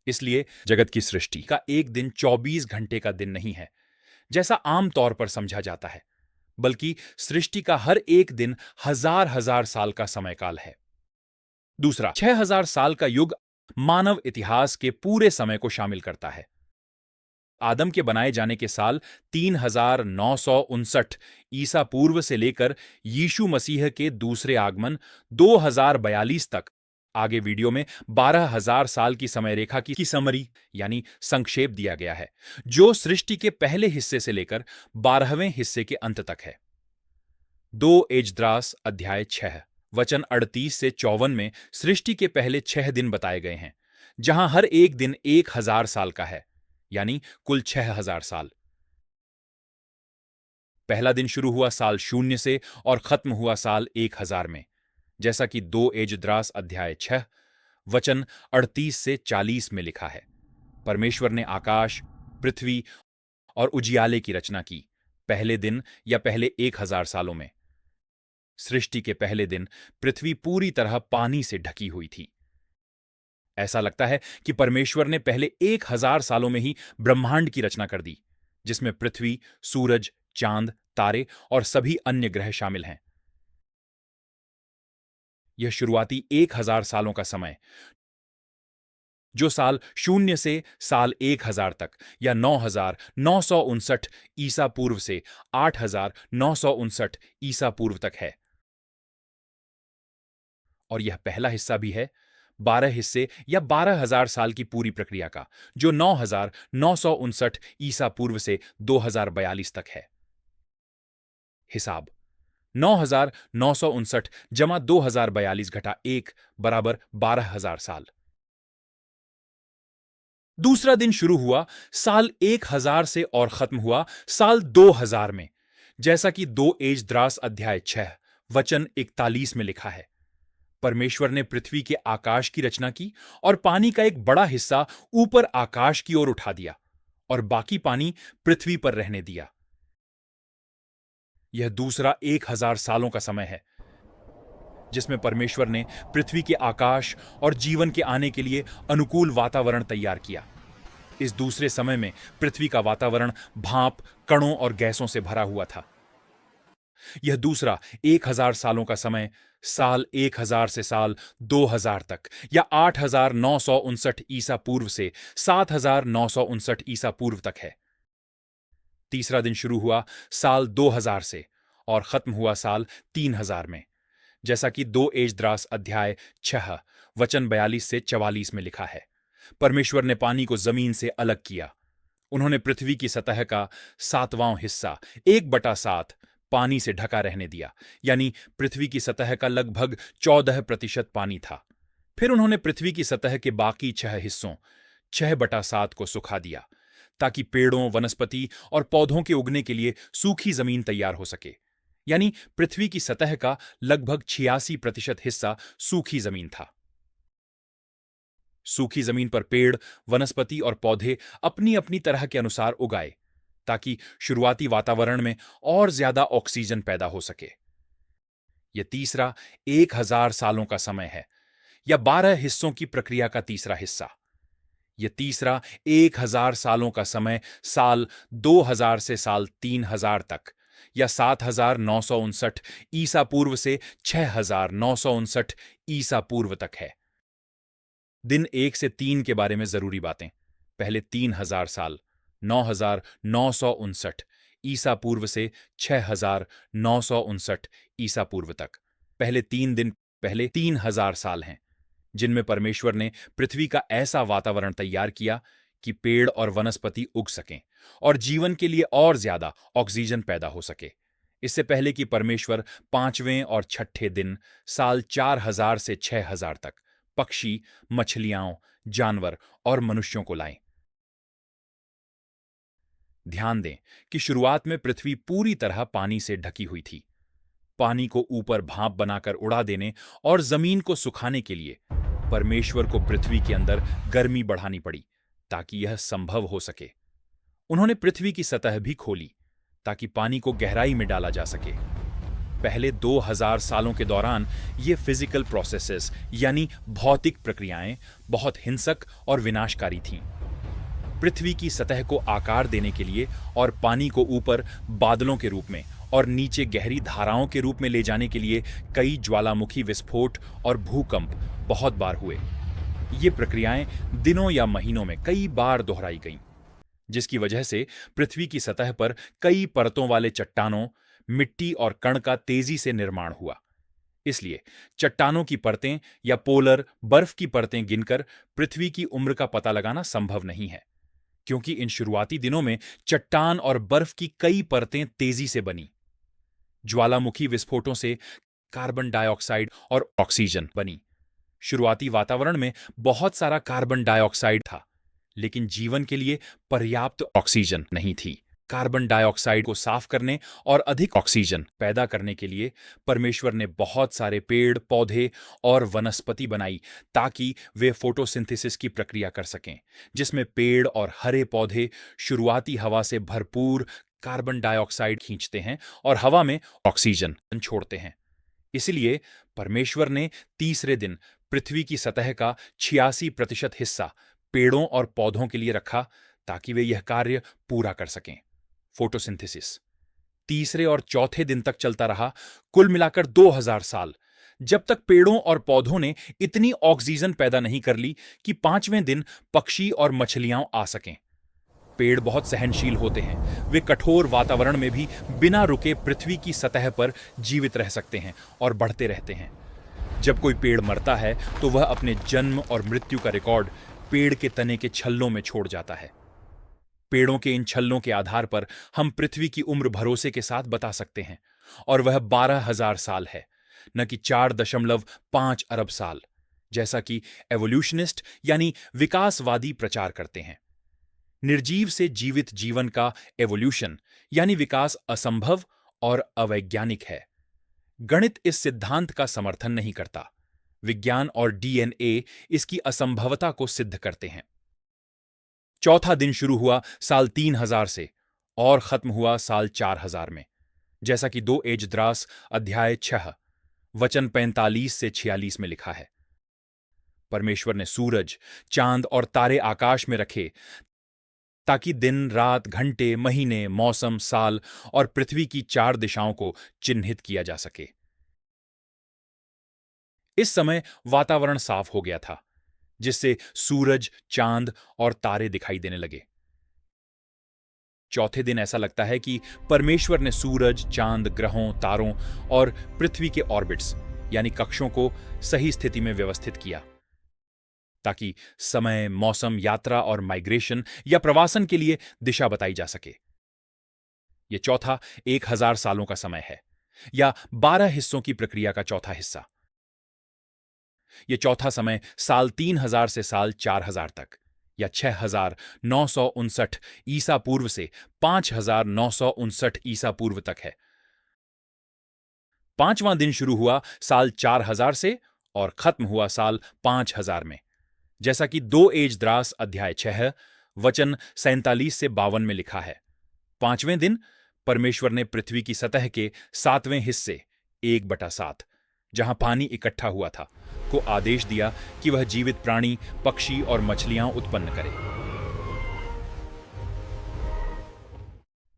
इसलिए जगत की सृष्टि का एक दिन 24 घंटे का दिन नहीं है जैसा आम तौर पर समझा जाता है, बल्कि सृष्टि का हर एक दिन हजार हजार साल का समयकाल है। दूसरा, 6,000 साल का युग मानव इतिहास के पूरे समय को शामिल करता है। आदम के बनाए जाने के साल 3,959 ईसा पूर्व से लेकर यीशु मसीह के दूसरे आगमन 2042 तक। आगे वीडियो में 12,000 साल की समय रेखा की समरी यानी संक्षेप दिया गया है, जो सृष्टि के पहले हिस्से से लेकर 12वें हिस्से के अंत तक है। 2 एजद्रास अध्याय 6 वचन 38 से 54 में सृष्टि के पहले 6 दिन बताए गए हैं, जहां हर एक दिन 1,000 साल का है, यानी कुल 6,000 साल। पहला दिन शुरू हुआ साल 0 से और खत्म हुआ साल 1,000 में, जैसा कि 2 एजद्रास अध्याय 6 वचन 38 से 40 में लिखा है। परमेश्वर ने आकाश, पृथ्वी और उजियाले की रचना की पहले दिन या पहले 1,000 सालों में। सृष्टि के पहले दिन पृथ्वी पूरी तरह पानी से ढकी हुई थी। ऐसा लगता है कि परमेश्वर ने पहले 1,000 सालों में ही ब्रह्मांड की रचना कर दी, जिसमें पृथ्वी, सूरज, चांद, तारे और सभी अन्य ग्रह शामिल हैं। यह शुरुआती 1,000 सालों का समय, जो साल 0 से साल 1,000 तक या 9,959 ईसा पूर्व से 8,959 ईसा पूर्व तक है। और यह पहला हिस्सा भी है 12 हिस्से या 12,000 साल की पूरी प्रक्रिया का, जो 9,959 ईसा पूर्व से 2042 तक है। हिसाब 9,959 जमा 2042 घटा 1 बराबर 12,000 साल। दूसरा दिन शुरू हुआ साल 1,000 से और खत्म हुआ साल 2,000 में, जैसा कि 2 एजद्रास अध्याय 6 वचन 41 में लिखा है। परमेश्वर ने पृथ्वी के आकाश की रचना की और पानी का एक बड़ा हिस्सा ऊपर आकाश की ओर उठा दिया और बाकी पानी पृथ्वी पर रहने दिया। यह दूसरा 1,000 सालों का समय है, जिसमें परमेश्वर ने पृथ्वी के आकाश और जीवन के आने के लिए अनुकूल वातावरण तैयार किया। इस दूसरे समय में पृथ्वी का वातावरण भाप, कणों और गैसों से भरा हुआ था। यह दूसरा 1,000 सालों का समय साल 1,000 से साल 2,000 तक या 8,959 ईसा पूर्व से 7,959 ईसा पूर्व तक है। तीसरा दिन शुरू हुआ साल 2,000 से और खत्म हुआ साल 3,000 में, जैसा कि 2 एजद्रास अध्याय 6 वचन 42 से 44 में लिखा है। परमेश्वर ने पानी को जमीन से अलग किया। उन्होंने पृथ्वी की सतह का 7वां हिस्सा 1/7 पानी से ढका रहने दिया, यानी पृथ्वी की सतह का लगभग 14% पानी था। फिर उन्होंने पृथ्वी की सतह के बाकी 6 हिस्सों 6/7 को सुखा दिया, ताकि पेड़ों, वनस्पति और पौधों के उगने के लिए सूखी जमीन तैयार हो सके। यानी पृथ्वी की सतह का लगभग 86% हिस्सा सूखी जमीन था। सूखी जमीन पर पेड़, वनस्पति और पौधे अपनी अपनी तरह के अनुसार उगाए, ताकि शुरुआती वातावरण में और ज्यादा ऑक्सीजन पैदा हो सके। यह तीसरा 1,000 सालों का समय है, या 12 हिस्सों की प्रक्रिया का तीसरा हिस्सा। यह तीसरा 1,000 सालों का समय साल 2,000 से साल 3,000 तक या 7,959 ईसा पूर्व से 6,959 ईसा पूर्व तक है। दिन 1 से 3 के बारे में जरूरी बातें। पहले 3,000 साल 9,959 ईसा पूर्व से 6,959 ईसा पूर्व तक। पहले 3 दिन पहले 3,000 साल हैं, जिनमें परमेश्वर ने पृथ्वी का ऐसा वातावरण तैयार किया कि पेड़ और वनस्पति उग सकें और जीवन के लिए और ज्यादा ऑक्सीजन पैदा हो सके। इससे पहले कि परमेश्वर 5वें और 6ठे दिन साल 4,000 से 6,000 तक पक्षी, मछलियां, जानवर और मनुष्यों को लाएं। ध्यान दें कि शुरुआत में पृथ्वी पूरी तरह पानी से ढकी हुई थी। पानी को ऊपर भाप बनाकर उड़ा देने और जमीन को सुखाने के लिए परमेश्वर को पृथ्वी के अंदर गर्मी बढ़ानी पड़ी ताकि यह संभव हो सके। उन्होंने पृथ्वी की सतह भी खोली ताकि पानी को गहराई में डाला जा सके। पहले 2000 सालों के दौरान ये फिजिकल प्रोसेसेस यानी भौतिक प्रक्रियाएं बहुत हिंसक और विनाशकारी थीं। पृथ्वी की सतह को आकार देने के लिए और पानी को ऊपर बादलों के रूप में और नीचे गहरी धाराओं के रूप में ले जाने के लिए कई ज्वालामुखी विस्फोट और भूकंप बहुत बार हुए। ये प्रक्रियाएं दिनों या महीनों में कई बार दोहराई गईं, जिसकी वजह से पृथ्वी की सतह पर कई परतों वाले चट्टानों, मिट्टी और कण का तेजी से निर्माण हुआ। इसलिए चट्टानों की परतें या पोलर बर्फ की परतें गिनकर पृथ्वी की उम्र का पता लगाना संभव नहीं है, क्योंकि इन शुरुआती दिनों में चट्टान और बर्फ की कई परतें तेजी से बनी। ज्वालामुखी विस्फोटों से कार्बन डाइऑक्साइड और ऑक्सीजन बनी। शुरुआती वातावरण में बहुत सारा कार्बन डाइऑक्साइड था, लेकिन जीवन के लिए पर्याप्त ऑक्सीजन नहीं थी। कार्बन डाइऑक्साइड को साफ करने और अधिक ऑक्सीजन पैदा करने के लिए परमेश्वर ने बहुत सारे पेड़, पौधे और वनस्पति बनाई ताकि वे फोटोसिंथेसिस की प्रक्रिया कर सकें, जिसमें पेड़ और हरे पौधे शुरुआती हवा से भरपूर कार्बन डाइऑक्साइड खींचते हैं और हवा में ऑक्सीजन छोड़ते हैं। इसलिए परमेश्वर ने तीसरे दिन पृथ्वी की सतह का 86% हिस्सा पेड़ों और पौधों के लिए रखा ताकि वे यह कार्य पूरा कर सकें। फोटोसिंथेसिस तीसरे और चौथे दिन तक चलता रहा, कुल मिलाकर 2000 साल, जब तक पेड़ों और पौधों ने इतनी ऑक्सीजन पैदा नहीं कर ली कि पांचवें दिन पक्षी और मछलियां आ सकें। पेड़ बहुत सहनशील होते हैं। वे कठोर वातावरण में भी बिना रुके पृथ्वी की सतह पर जीवित रह सकते हैं और बढ़ते रहते हैं। जब कोई पेड़ मरता है तो वह अपने जन्म और मृत्यु का रिकॉर्ड पेड़ के तने के छल्लों में छोड़ जाता है। पेड़ों के इन छल्लों के आधार पर हम पृथ्वी की उम्र भरोसे के साथ बता सकते हैं, और वह 12,000 साल है, न कि 4.5 अरब साल, जैसा कि एवोल्यूशनिस्ट यानी विकासवादी प्रचार करते हैं। निर्जीव से जीवित जीवन का एवोल्यूशन यानी विकास असंभव और अवैज्ञानिक है। गणित इस सिद्धांत का समर्थन नहीं करता। विज्ञान और डीएनए इसकी असंभवता को सिद्ध करते हैं। चौथा दिन शुरू हुआ साल 3000 से और खत्म हुआ साल 4000 में, जैसा कि 2 एजद्रास अध्याय 6 वचन 45 से 46 में लिखा है। परमेश्वर ने सूरज, चांद और तारे आकाश में रखे ताकि दिन, रात, घंटे, महीने, मौसम, साल और पृथ्वी की 4 दिशाओं को चिन्हित किया जा सके। इस समय वातावरण साफ हो गया था, जिससे सूरज, चांद और तारे दिखाई देने लगे। चौथे दिन ऐसा लगता है कि परमेश्वर ने सूरज, चांद, ग्रहों, तारों और पृथ्वी के ऑर्बिट्स यानी कक्षों को सही स्थिति में व्यवस्थित किया ताकि समय, मौसम, यात्रा और माइग्रेशन या प्रवासन के लिए दिशा बताई जा सके। यह चौथा 1000 सालों का समय है, या 12 हिस्सों की प्रक्रिया का चौथा हिस्सा। यह चौथा समय साल 3000 से साल 4000 तक, या 6959 ईसा पूर्व से 5959 ईसा पूर्व तक है। पांचवां दिन शुरू हुआ साल 4000 से और खत्म हुआ साल 5000 में, जैसा कि 2 एजद्रास अध्याय 6 वचन 47 से 52 में लिखा है। पांचवें दिन परमेश्वर ने पृथ्वी की सतह के 7वें हिस्से 1/7, जहां पानी इकट्ठा हुआ था, को आदेश दिया कि वह जीवित प्राणी, पक्षी और मछलियां उत्पन्न करे।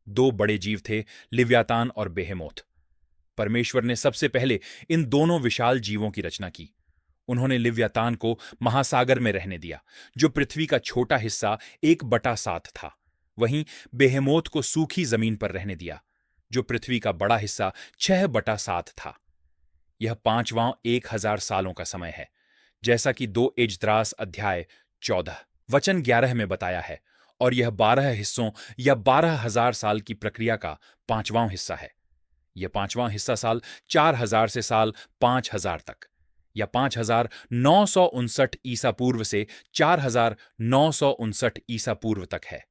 2 बड़े जीव थे, लिव्यातान और बेहेमोथ। परमेश्वर ने सबसे पहले इन दोनों विशाल जीवों की रचना की। उन्होंने लिव्यातान को महासागर में रहने दिया, जो पृथ्वी का छोटा हिस्सा 1/7 था। वहीं बेहेमोथ को सूखी जमीन पर रहने दिया, जो पृथ्वी का बड़ा हिस्सा 6/7 था। यह पांचवां 1000 सालों का समय है, जैसा कि 2 एजद्रास अध्याय 14 वचन 11 में बताया है, और यह 12 हिस्सों या 12,000 साल की प्रक्रिया का पांचवां हिस्सा है। यह पांचवां हिस्सा साल 4000 से साल 5000 तक, या 5,959 ईसा पूर्व से 4,959 ईसा पूर्व तक है।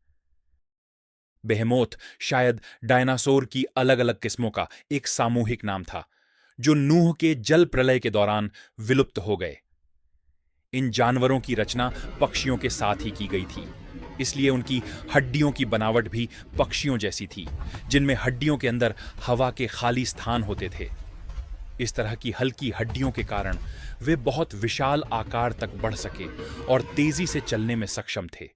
बेहेमोथ शायद डायनासोर की अलग अलग किस्मों का एक सामूहिक नाम था जो नूह के जल प्रलय के दौरान विलुप्त हो गए। इन जानवरों की रचना पक्षियों के साथ ही की गई थी, इसलिए उनकी हड्डियों की बनावट भी पक्षियों जैसी थी, जिनमें हड्डियों के अंदर हवा के खाली स्थान होते थे। इस तरह की हल्की हड्डियों के कारण वे बहुत विशाल आकार तक बढ़ सके और तेजी से चलने में सक्षम थे।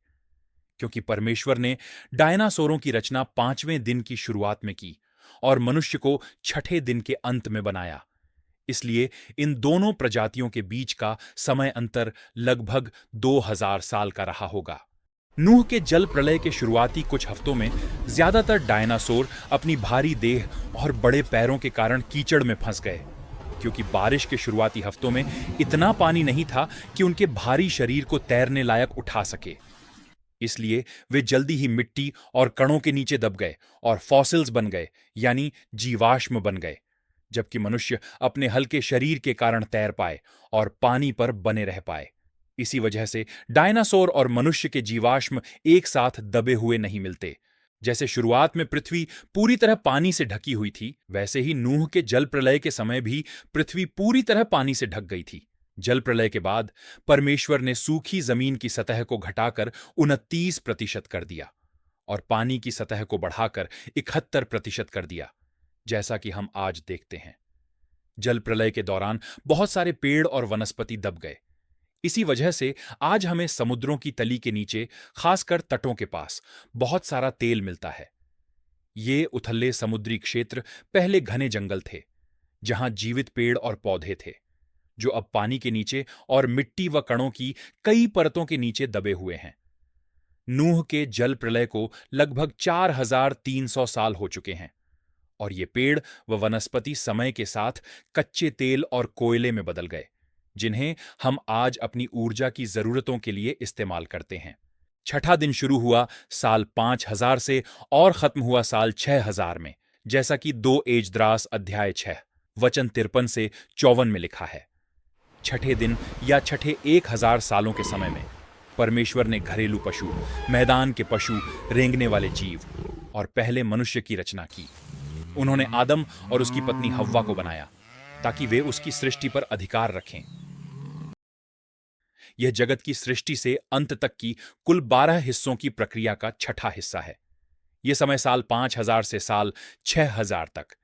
क्योंकि परमेश्वर ने डायनासोरों की रचना 5वें दिन की शुरुआत में की और मनुष्य को छठे दिन के अंत में बनाया, इसलिए इन दोनों प्रजातियों के बीच का समय अंतर लगभग 2000 साल का रहा होगा। नूह के जल प्रलय के शुरुआती कुछ हफ्तों में ज्यादातर डायनासोर अपनी भारी देह और बड़े पैरों के कारण कीचड़ में फंस गए, क्योंकि बारिश के शुरुआती हफ्तों में इतना पानी नहीं था कि उनके भारी शरीर को तैरने लायक उठा सके। इसलिए वे जल्दी ही मिट्टी और कणों के नीचे दब गए और फॉसिल्स बन गए, यानी जीवाश्म बन गए, जबकि मनुष्य अपने हल्के शरीर के कारण तैर पाए और पानी पर बने रह पाए। इसी वजह से डायनासोर और मनुष्य के जीवाश्म एक साथ दबे हुए नहीं मिलते। जैसे शुरुआत में पृथ्वी पूरी तरह पानी से ढकी हुई थी, वैसे ही नूह के जल प्रलय के समय भी पृथ्वी पूरी तरह पानी से ढक गई थी। जल प्रलय के बाद परमेश्वर ने सूखी जमीन की सतह को घटाकर 29% कर दिया और पानी की सतह को बढ़ाकर 71% कर दिया, जैसा कि हम आज देखते हैं। जल प्रलय के दौरान बहुत सारे पेड़ और वनस्पति दब गए। इसी वजह से आज हमें समुद्रों की तली के नीचे, खासकर तटों के पास, बहुत सारा तेल मिलता है। ये उथले समुद्री क्षेत्र पहले घने जंगल थे, जहां जीवित पेड़ और पौधे थे, जो अब पानी के नीचे और मिट्टी व कणों की कई परतों के नीचे दबे हुए हैं। नूह के जल प्रलय को लगभग 4300 साल हो चुके हैं और ये पेड़ व वनस्पति समय के साथ कच्चे तेल और कोयले में बदल गए, जिन्हें हम आज अपनी ऊर्जा की जरूरतों के लिए इस्तेमाल करते हैं। छठा दिन शुरू हुआ साल 5000 से और खत्म हुआ साल 6000 में, जैसा कि 2 एजद्रास अध्याय 6 वचन 53 से 54 में लिखा है। छठे दिन या छठे 1000 सालों के समय में परमेश्वर ने घरेलू पशु, मैदान के पशु, रेंगने वाले जीव और पहले मनुष्य की रचना की। उन्होंने आदम और उसकी पत्नी हव्वा को बनाया ताकि वे उसकी सृष्टि पर अधिकार रखें। यह जगत की सृष्टि से अंत तक की कुल 12 हिस्सों की प्रक्रिया का छठा हिस्सा है। यह समय साल 5000 से साल 6000 तक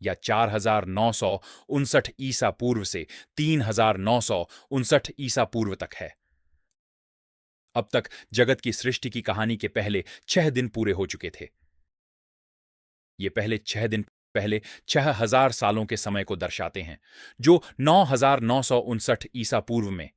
या 4959 ईसा पूर्व से 3959 ईसा पूर्व तक है। अब तक जगत की सृष्टि की कहानी के पहले 6 दिन पूरे हो चुके थे। ये पहले 6 दिन पहले 6000 सालों के समय को दर्शाते हैं, जो 9959 ईसा पूर्व में,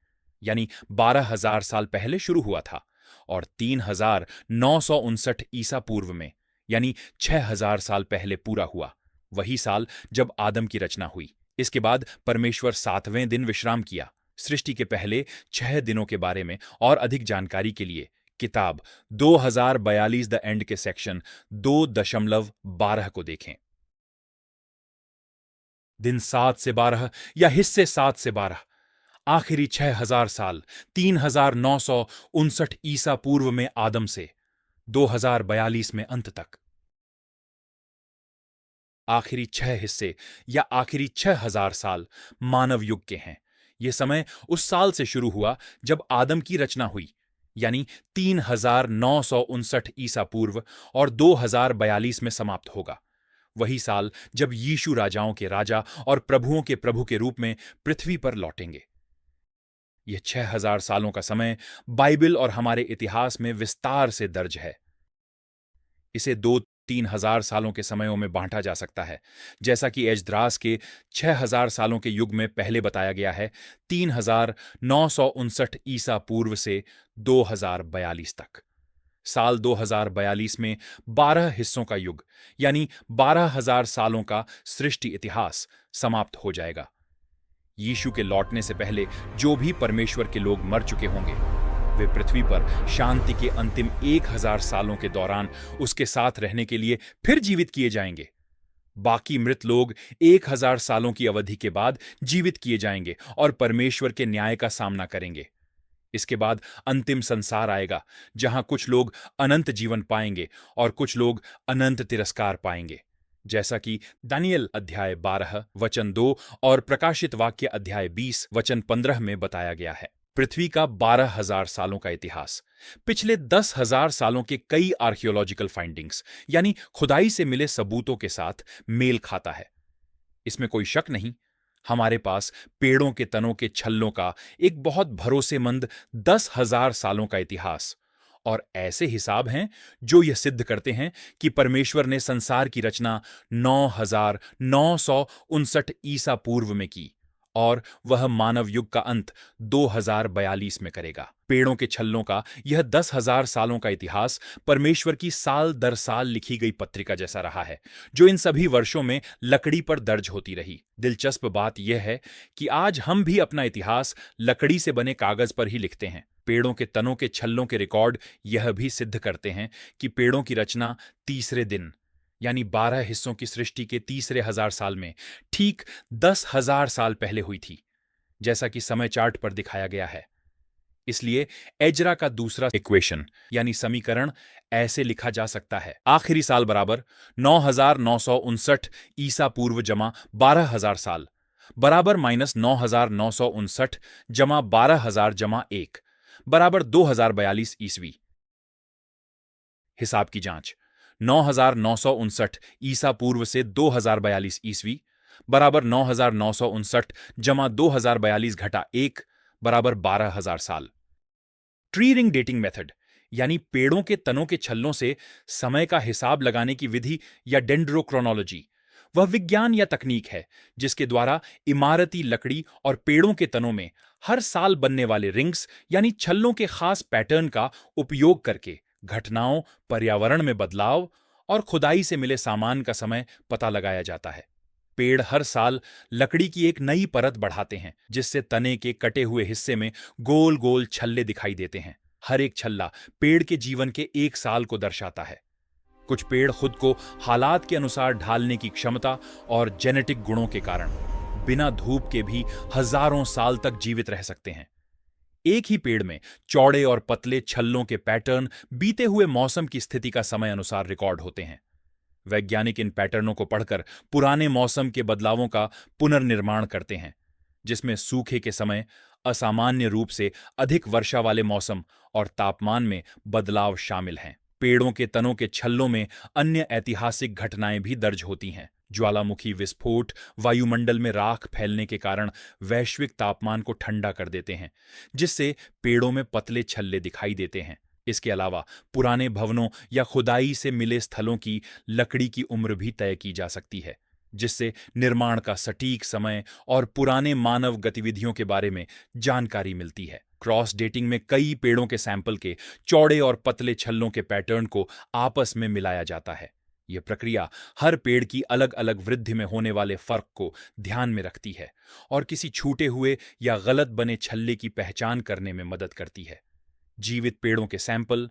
यानी 12000 साल पहले शुरू हुआ था, और 3959 ईसा पूर्व में, यानी 6000 साल पहले पूरा हुआ। वही साल जब आदम की रचना हुई। इसके बाद परमेश्वर 7वें दिन विश्राम किया। सृष्टि के पहले 6 दिनों के बारे में और अधिक जानकारी के लिए किताब 2042 द एंड के सेक्शन 2.12 को देखें। दिन 7 से 12 या हिस्से 7 से 12, आखिरी 6000 साल 3959 ईसा पूर्व में आदम से 2042 में अंत तक। आखिरी 6 हिस्से या आखिरी 6000 साल मानव युग के हैं। यह समय उस साल से शुरू हुआ जब आदम की रचना हुई, यानी 3959 ईसा पूर्व, और 2042 में समाप्त होगा। वही साल जब यीशु राजाओं के राजा और प्रभुओं के प्रभु के रूप में पृथ्वी पर लौटेंगे। यह 6000 सालों का समय बाइबल और हमारे इतिहास में विस्तार से दर्ज है। इसे 2-3 हजार सालों के समयों में बांटा जा सकता है, जैसा कि एजद्रास के 6000 सालों के युग में पहले बताया गया है, 3959 ईसा पूर्व से 2042 तक। साल 2042 में 12 हिस्सों का युग, यानी 12000 सालों का सृष्टि इतिहास समाप्त हो जाएगा। यीशु के लौटने से पहले जो भी परमेश्वर के लोग मर चुके होंगे, वे पृथ्वी पर शांति के अंतिम 1000 सालों के दौरान उसके साथ रहने के लिए फिर जीवित किए जाएंगे। बाकी मृत लोग 1000 सालों की अवधि के बाद जीवित किए जाएंगे और परमेश्वर के न्याय का सामना करेंगे। इसके बाद अंतिम संसार आएगा, जहां कुछ लोग अनंत जीवन पाएंगे और कुछ लोग अनंत तिरस्कार पाएंगे, जैसा कि दानियल अध्याय 12 वचन 2 और प्रकाशित वाक्य अध्याय 20 वचन 15 में बताया गया है। पृथ्वी का 12,000 सालों का इतिहास पिछले 10,000 सालों के कई आर्कियोलॉजिकल फाइंडिंग्स यानी खुदाई से मिले सबूतों के साथ मेल खाता है। इसमें कोई शक नहीं, हमारे पास पेड़ों के तनों के छल्लों का एक बहुत भरोसेमंद 10,000 सालों का इतिहास और ऐसे हिसाब हैं जो यह सिद्ध करते हैं कि परमेश्वर ने संसार की रचना 9,959 ईसा पूर्व में की और वह मानव युग का अंत 2042 में करेगा। पेड़ों के छल्लों का यह 10,000 सालों का इतिहास परमेश्वर की साल दर साल लिखी गई पत्रिका जैसा रहा है, जो इन सभी वर्षों में लकड़ी पर दर्ज होती रही। दिलचस्प बात यह है कि आज हम भी अपना इतिहास लकड़ी से बने कागज पर ही लिखते हैं। पेड़ों के तनों के छल्लों के रिकॉर्ड यह भी सिद्ध करते हैं कि पेड़ों की रचना तीसरे दिन यानी 12 हिस्सों की सृष्टि के तीसरे 1000 साल में ठीक 10,000 साल पहले हुई थी, जैसा कि समय चार्ट पर दिखाया गया है। इसलिए एजरा का दूसरा इक्वेशन यानी समीकरण ऐसे लिखा जा सकता है: आखिरी साल बराबर 9,959 ईसा पूर्व जमा 12,000 साल बराबर -9,959 जमा 12,000 जमा 1 बराबर 2042 ईस्वी। हिसाब की जांच: 9,959 ईसा पूर्व से 2042 ईस्वी बराबर 9,959 जमा 2042 घटा 1 बराबर 12,000 साल। ट्री रिंग डेटिंग मेथड यानी पेड़ों के तनों के छल्लों से समय का हिसाब लगाने की विधि या डेंड्रोक्रोनोलॉजी वह विज्ञान या तकनीक है जिसके द्वारा इमारती लकड़ी और पेड़ों के तनों में हर साल बनने वाले रिंग्स यानी छल्लों के खास पैटर्न का उपयोग करके घटनाओं, पर्यावरण में बदलाव और खुदाई से मिले सामान का समय पता लगाया जाता है। पेड़ हर साल लकड़ी की एक नई परत बढ़ाते हैं, जिससे तने के कटे हुए हिस्से में गोल गोल छल्ले दिखाई देते हैं। हर एक छल्ला पेड़ के जीवन के 1 साल को दर्शाता है। कुछ पेड़ खुद को हालात के अनुसार ढालने की क्षमता और जेनेटिक गुणों के कारण बिना धूप के भी हजारों साल तक जीवित रह सकते हैं। एक ही पेड़ में चौड़े और पतले छल्लों के पैटर्न बीते हुए मौसम की स्थिति का समय अनुसार रिकॉर्ड होते हैं। वैज्ञानिक इन पैटर्नों को पढ़कर पुराने मौसम के बदलावों का पुनर्निर्माण करते हैं, जिसमें सूखे के समय असामान्य रूप से अधिक वर्षा वाले मौसम और तापमान में बदलाव शामिल हैं। पेड़ों के तनों के छल्लों में अन्य ऐतिहासिक घटनाएं भी दर्ज होती हैं। ज्वालामुखी विस्फोट वायुमंडल में राख फैलने के कारण वैश्विक तापमान को ठंडा कर देते हैं, जिससे पेड़ों में पतले छल्ले दिखाई देते हैं। इसके अलावा पुराने भवनों या खुदाई से मिले स्थलों की लकड़ी की उम्र भी तय की जा सकती है, जिससे निर्माण का सटीक समय और पुराने मानव गतिविधियों के बारे में जानकारी मिलती है। क्रॉस डेटिंग में कई पेड़ों के सैंपल के चौड़े और पतले छल्लों के पैटर्न को आपस में मिलाया जाता है। यह प्रक्रिया हर पेड़ की अलग अलग वृद्धि में होने वाले फर्क को ध्यान में रखती है और किसी छूटे हुए या गलत बने छल्ले की पहचान करने में मदद करती है। जीवित पेड़ों के सैंपल,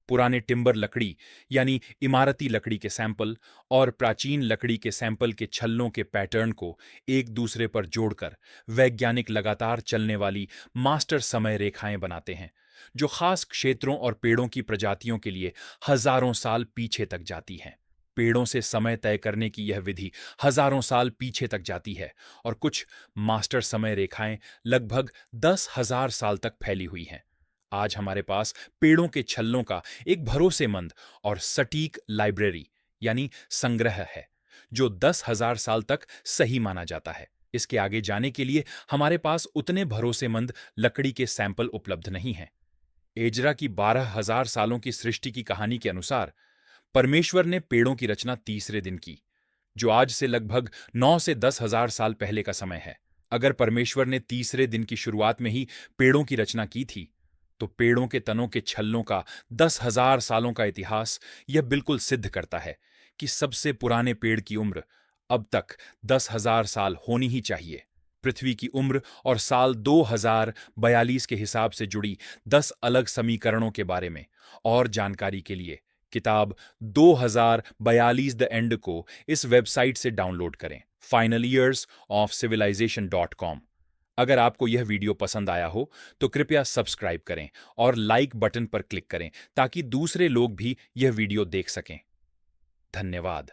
पुराने टिम्बर लकड़ी यानी इमारती लकड़ी के सैंपल और प्राचीन लकड़ी के सैंपल के छल्लों के पैटर्न को एक दूसरे पर जोड़कर वैज्ञानिक लगातार चलने वाली मास्टर समय रेखाएं बनाते हैं, जो खास क्षेत्रों और पेड़ों की प्रजातियों के लिए हजारों साल पीछे तक जाती हैं। पेड़ों से समय तय करने की यह विधि हजारों साल पीछे तक जाती है और कुछ मास्टर समय रेखाएं लगभग 10,000 साल तक फैली हुई हैं। आज हमारे पास पेड़ों के छल्लों का एक भरोसेमंद और सटीक लाइब्रेरी यानी संग्रह है, जो 10,000 साल तक सही माना जाता है। इसके आगे जाने के लिए हमारे पास उतने भरोसेमंद लकड़ी के सैंपल उपलब्ध नहीं हैं। एजरा की 12,000 सालों की सृष्टि की कहानी के अनुसार परमेश्वर ने पेड़ों की रचना तीसरे दिन की, जो आज से लगभग 9 से 10,000 साल पहले का समय है। अगर परमेश्वर ने तीसरे दिन की शुरुआत में ही पेड़ों की रचना की थी, तो पेड़ों के तनों के छल्लों का 10,000 सालों का इतिहास यह बिल्कुल सिद्ध करता है कि सबसे पुराने पेड़ की उम्र अब तक 10,000 साल होनी ही चाहिए। पृथ्वी की उम्र और साल 2042 के हिसाब से जुड़ी 10 अलग समीकरणों के बारे में और जानकारी के लिए किताब 2042 द एंड को इस वेबसाइट से डाउनलोड करें, finalyearsofcivilization.com। अगर आपको यह वीडियो पसंद आया हो तो कृपया सब्सक्राइब करें और लाइक बटन पर क्लिक करें ताकि दूसरे लोग भी यह वीडियो देख सकें। धन्यवाद।